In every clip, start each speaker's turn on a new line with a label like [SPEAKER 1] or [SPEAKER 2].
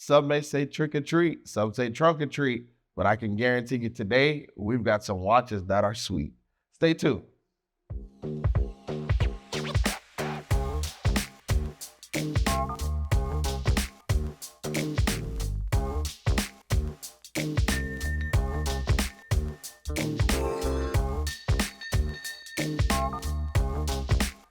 [SPEAKER 1] Some may say trick or treat, some say trunk or treat, but I can guarantee you today, we've got some watches that are sweet. Stay tuned.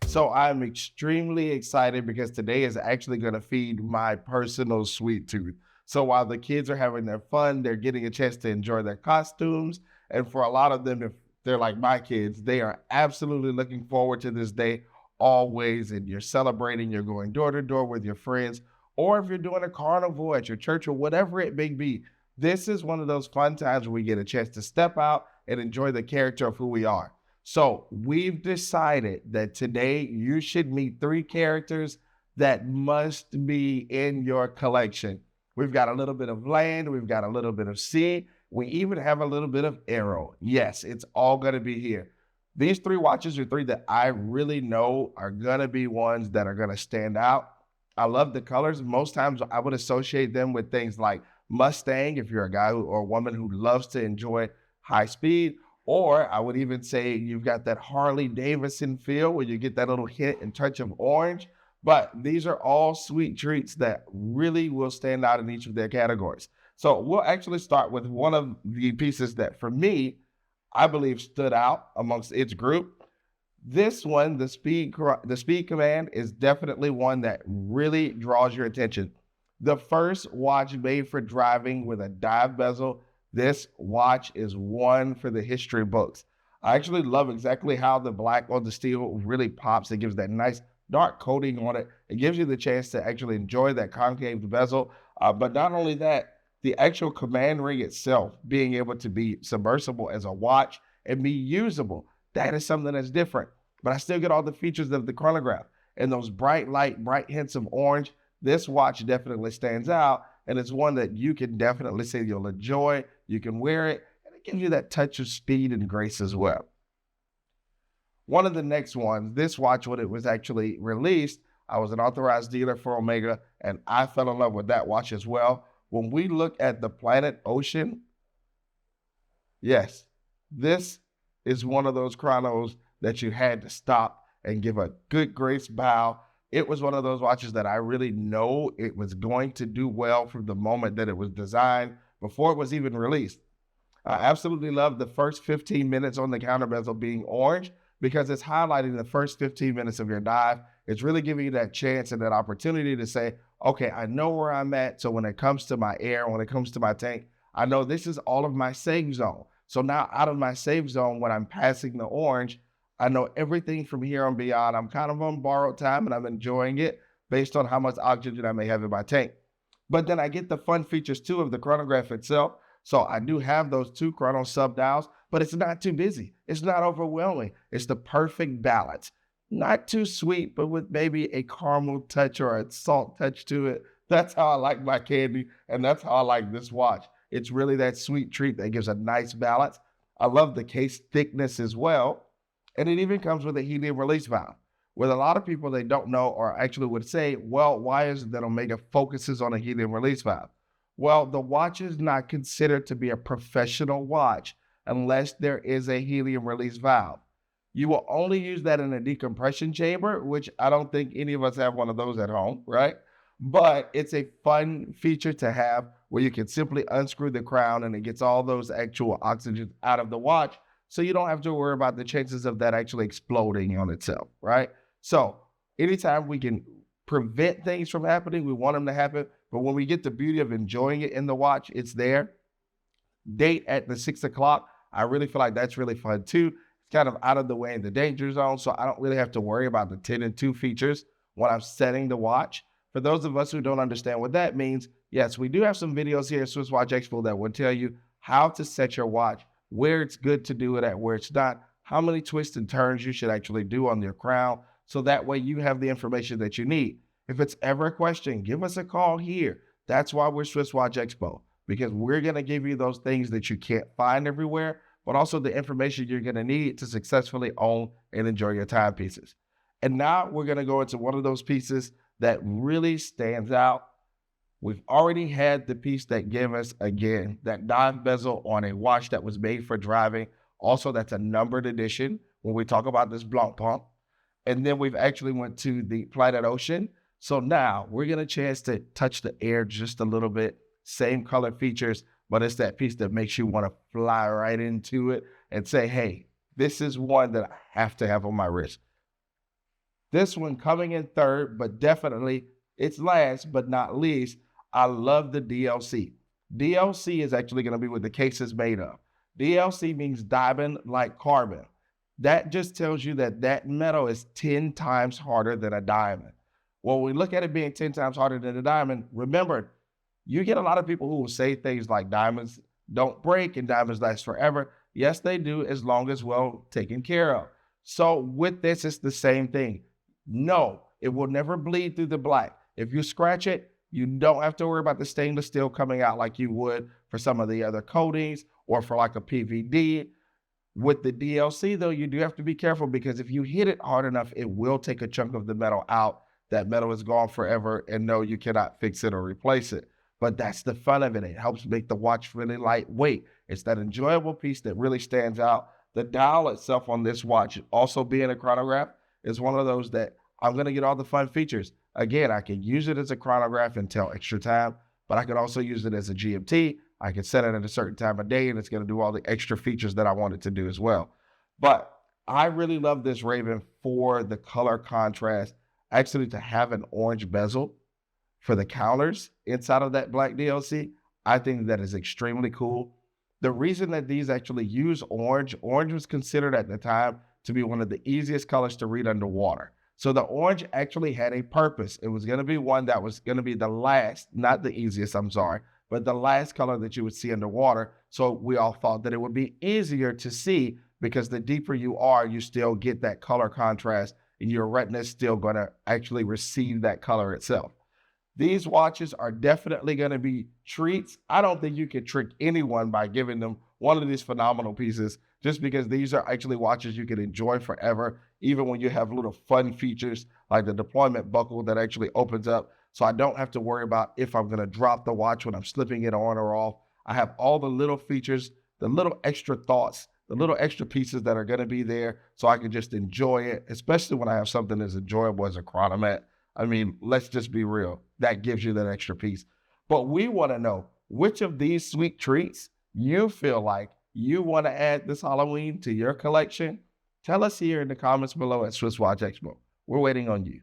[SPEAKER 1] So I'm extremely excited because today is actually going to feed my personal sweet tooth. So while the kids are having their fun, they're getting a chance to enjoy their costumes. And for a lot of them, if they're like my kids, they are absolutely looking forward to this day always. And you're celebrating, you're going door to door with your friends, or if you're doing a carnival at your church or whatever it may be, this is one of those fun times where we get a chance to step out and enjoy the character of who we are. So we've decided that today you should meet 3 characters that must be in your collection. We've got a little bit of land, we've got a little bit of sea, we even have a little bit of arrow. Yes, it's all gonna be here. These 3 watches are 3 that I really know are gonna be ones that are gonna stand out. I love the colors. Most times I would associate them with things like Mustang, if you're a guy or a woman who loves to enjoy high speed. Or I would even say you've got that Harley Davidson feel where you get that little hint and touch of orange. But these are all sweet treats that really will stand out in each of their categories. So we'll actually start with one of the pieces that for me, I believe stood out amongst its group. This one, the Speed Command, is definitely one that really draws your attention. The first watch made for driving with a dive bezel. This watch is one for the history books. I actually love exactly how the black on the steel really pops. It gives that nice dark coating on it. It gives you the chance to actually enjoy that concave bezel. But not only that, the actual command ring itself being able to be submersible as a watch and be usable, that is something that's different. But I still get all the features of the chronograph and those bright light, bright hints of orange. This watch definitely stands out, and it's one that you can definitely say you'll enjoy. You can wear it, and it gives you that touch of speed and grace as well. One of the next ones, this watch, when it was actually released, I was an authorized dealer for Omega, and I fell in love with that watch as well. When we look at the planet Ocean, yes, this is one of those chronos that you had to stop and give a good grace bow. It was one of those watches that I really know it was going to do well from the moment that it was designed before it was even released. I absolutely love the first 15 minutes on the counter bezel being orange because it's highlighting the first 15 minutes of your dive. It's really giving you that chance and that opportunity to say, okay, I know where I'm at. So when it comes to my air, when it comes to my tank, I know this is all of my safe zone. So now out of my safe zone, when I'm passing the orange, I know everything from here on beyond. I'm kind of on borrowed time and I'm enjoying it based on how much oxygen I may have in my tank. But then I get the fun features too of the chronograph itself. So I do have those 2 chrono sub dials, but it's not too busy. It's not overwhelming. It's the perfect balance. Not too sweet, but with maybe a caramel touch or a salt touch to it. That's how I like my candy, and that's how I like this watch. It's really that sweet treat that gives a nice balance. I love the case thickness as well. And it even comes with a helium release valve. With a lot of people, they don't know or actually would say, well, why is it that Omega focuses on a helium release valve? Well, the watch is not considered to be a professional watch unless there is a helium release valve. You will only use that in a decompression chamber, which I don't think any of us have one of those at home, right? But it's a fun feature to have where you can simply unscrew the crown and it gets all those actual oxygen out of the watch. So you don't have to worry about the chances of that actually exploding on itself, right? So anytime we can prevent things from happening, we want them to happen. But when we get the beauty of enjoying it in the watch, it's there. Date at the 6 o'clock, I really feel like that's really fun too. It's kind of out of the way in the danger zone, so I don't really have to worry about the 10 and 2 features when I'm setting the watch. For those of us who don't understand what that means, yes, we do have some videos here at SwissWatchExpo that will tell you how to set your watch, where it's good to do it at, where it's not, how many twists and turns you should actually do on your crown, so that way you have the information that you need. If it's ever a question, give us a call here. That's why we're SwissWatchExpo, because we're going to give you those things that you can't find everywhere, but also the information you're going to need to successfully own and enjoy your timepieces. And now we're going to go into one of those pieces that really stands out. We've already had the piece that gave us, again, that dive bezel on a watch that was made for driving. Also, that's a numbered edition when we talk about this Blancpain. And then we've actually went to the Planet Ocean. So now we're getting a chance to touch the air just a little bit. Same color features, but it's that piece that makes you want to fly right into it and say, hey, this is one that I have to have on my wrist. This one coming in third, but definitely it's last but not least, I love the DLC. DLC is actually going to be what the case is made of. DLC means diamond like carbon. That just tells you that that metal is 10 times harder than a diamond. When we look at it being 10 times harder than a diamond, remember, you get a lot of people who will say things like diamonds don't break and diamonds last forever. Yes, they do, as long as well taken care of. So with this, it's the same thing. No, it will never bleed through the black. If you scratch it, you don't have to worry about the stainless steel coming out like you would for some of the other coatings or for like a PVD. With the DLC though, you do have to be careful because if you hit it hard enough, it will take a chunk of the metal out. That metal is gone forever and no, you cannot fix it or replace it. But that's the fun of it. It helps make the watch really lightweight. It's that enjoyable piece that really stands out. The dial itself on this watch, also being a chronograph, is one of those that I'm going to get all the fun features. Again, I can use it as a chronograph and tell extra time, but I could also use it as a GMT. I can set it at a certain time of day and it's going to do all the extra features that I want it to do as well. But I really love this Raven for the color contrast. Actually, to have an orange bezel for the counters inside of that black DLC, I think that is extremely cool. The reason that these actually use orange was considered at the time to be one of the easiest colors to read underwater. So the orange actually had a purpose. It was going to be one that was going to be the last, not the easiest, I'm sorry, but the last color that you would see underwater. So we all thought that it would be easier to see because the deeper you are, you still get that color contrast and your retina is still going to actually receive that color itself. These watches are definitely going to be treats. I don't think you can trick anyone by giving them one of these phenomenal pieces just because these are actually watches you can enjoy forever, even when you have little fun features like the deployment buckle that actually opens up. So I don't have to worry about if I'm going to drop the watch when I'm slipping it on or off. I have all the little features, the little extra thoughts, the little extra pieces that are going to be there so I can just enjoy it, especially when I have something as enjoyable as a Chronomat. I mean, let's just be real. That gives you that extra piece. But we want to know which of these sweet treats you feel like you want to add this Halloween to your collection. Tell us here in the comments below at SwissWatchExpo. We're waiting on you.